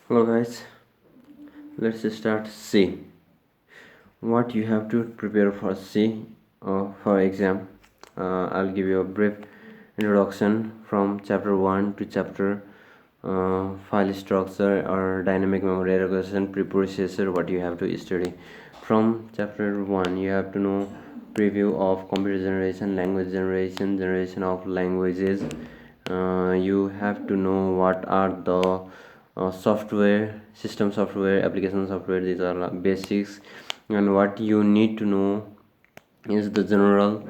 Hello guys, let's start C. What you have to prepare for C for exam. I'll give you a brief introduction from chapter 1 to chapter file structure or dynamic memory allocation preprocessor. What you have to study from chapter 1, you have to know preview of computer generation, language generation, generation of languages. You have to know what are the software, system software, application software. These are basics, and what you need to know is the general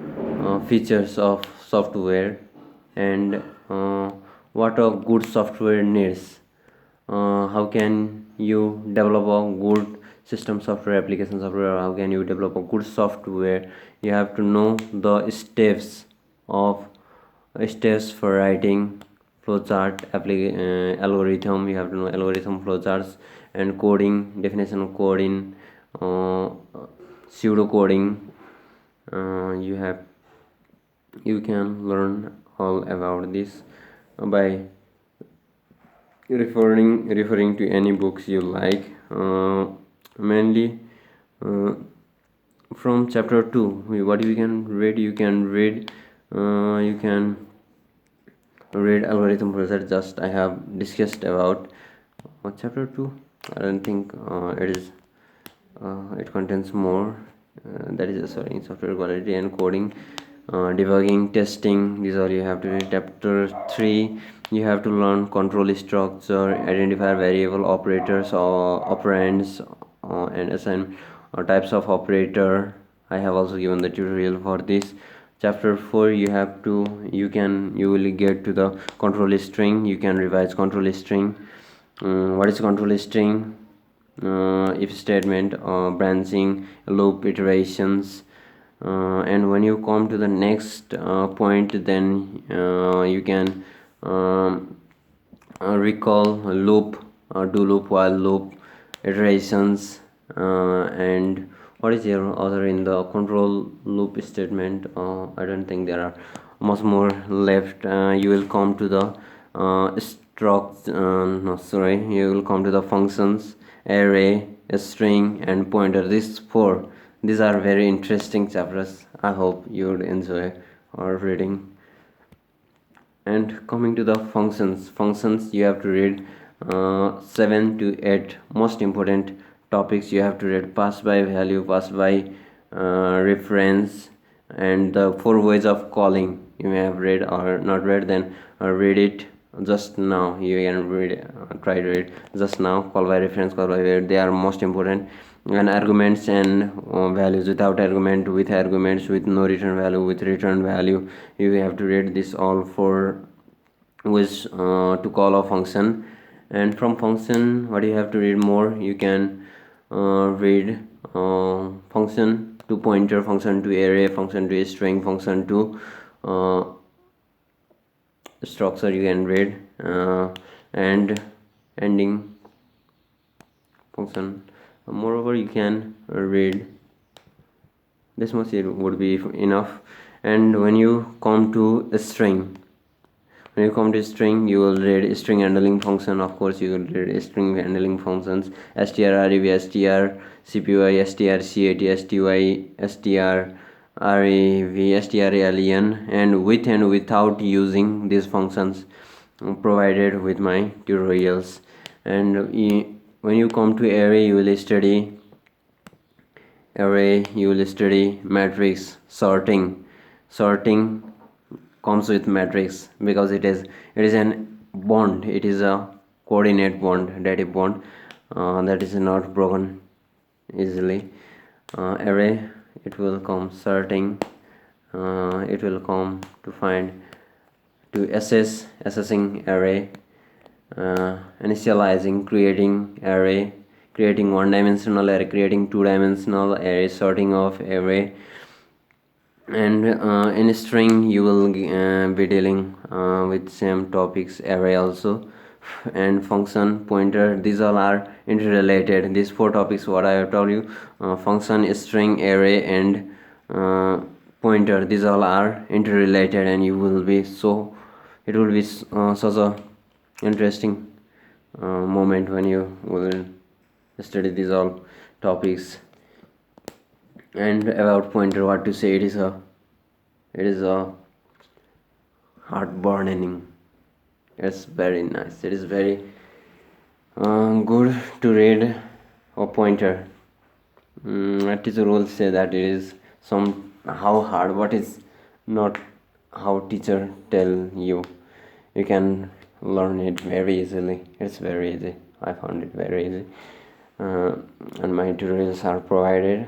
features of software and what a good software needs. How can you develop a good system software, application software, or how can you develop a good software? You have to know the of steps for writing flowchart algorithm. You have to know algorithm, flowcharts, and coding, definition of coding, pseudo coding. You can learn all about this by referring to any books you like. Mainly from chapter 2, what you can read, you can read algorithm process. Just I have discussed about chapter 2. I don't think it contains more. That is sorry, software quality and coding, debugging, testing. These all you have to read. Chapter 3, you have to learn control structure, identify variable, operators or operands, and assign types of operator. I have also given the tutorial for this. Chapter 4, you will get to the control string. You can revise control string. What is control string? If statement, branching, loop, iterations. And when you come to the next point, then you can recall loop, do loop, while loop, iterations, and what is your other in the control loop statement. I don't think there are much more left. You will come to the you will come to the functions, array, string, and pointer. These are very interesting chapters. I hope you would enjoy our reading. And coming to the functions you have to read 7 to 8 most important topics. You have to read pass by value, pass by reference, and the 4 ways of calling. You may have read or not read, then read it just now. You can read, try to read just now. Call by reference, call by value, they are most important. And arguments and values, without argument, with arguments, with no return value, with return value. You have to read this all 4 ways to call a function. And from function, what you have to read more, you can read function to pointer, function to array, function to string, function to structure. You can read and ending function. Moreover, you can read this much, it would be enough. And when you come to a string, you will read string handling function. Of course, you will read string handling functions: strrev, strcpy, strcat, sty, strrev, strlen, and with and without using these functions provided with my tutorials. And when you come to array, you will study matrix. Sorting comes with matrix because it is an bond. It is a coordinate bond, dative bond, that is not broken easily. Array, it will come sorting, it will come to assessing array, initializing, creating array, creating one-dimensional array, creating two-dimensional array, sorting of array. And in string, you will be dealing with same topics, array also, and function, pointer. These all are interrelated. These 4 topics what I have told you, function, string, array, and pointer, these all are interrelated, and it will be such a interesting moment when you will study these all topics. And about pointer, what to say, it is a heartburning. It's very nice. It is very good to read a pointer. Teacher will say that it is some how hard, but it's not how teacher tell you. You can learn it very easily. It's very easy. I found it very easy. And my tutorials are provided.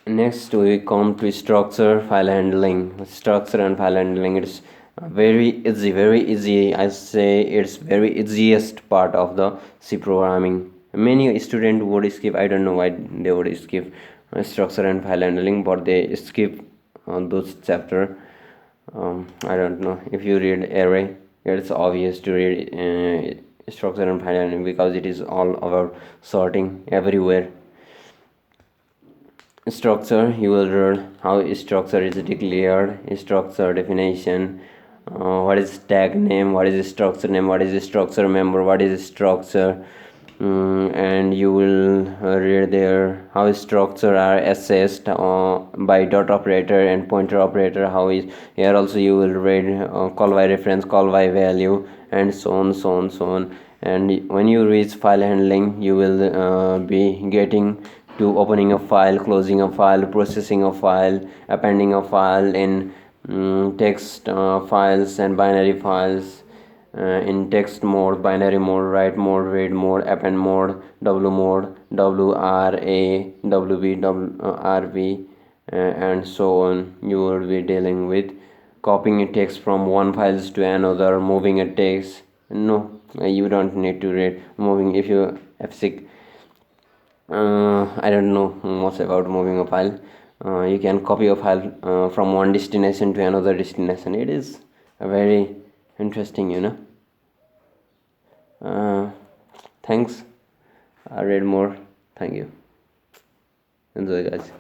Next we come to structure, file handling. Structure and file handling, it's very easy. I say it's very easiest part of the C programming. Many students would skip. I don't know why they would skip structure and file handling, but they skip those chapter. I don't know. If you read array, it's obvious to read structure and file handling, because it is all about sorting everywhere. Structure, you will learn how structure is declared, structure definition, what is tag name, what is structure name, what is structure member, what is structure, and you will read there how structure are assessed by dot operator and pointer operator. How is here also you will read call by reference, call by value, and so on. And when you reach file handling, you will be getting to opening a file, closing a file, processing a file, appending a file in text files and binary files, in text mode, binary mode, write mode, read mode, append mode, W mode, WRA, WB, RB, and so on. You will be dealing with copying a text from one files to another, moving a text. No, you don't need to read moving. If you F6, I don't know much about moving a file. You can copy a file from one destination to another destination. It is very interesting, Thanks. I read more. Thank you. Enjoy, guys.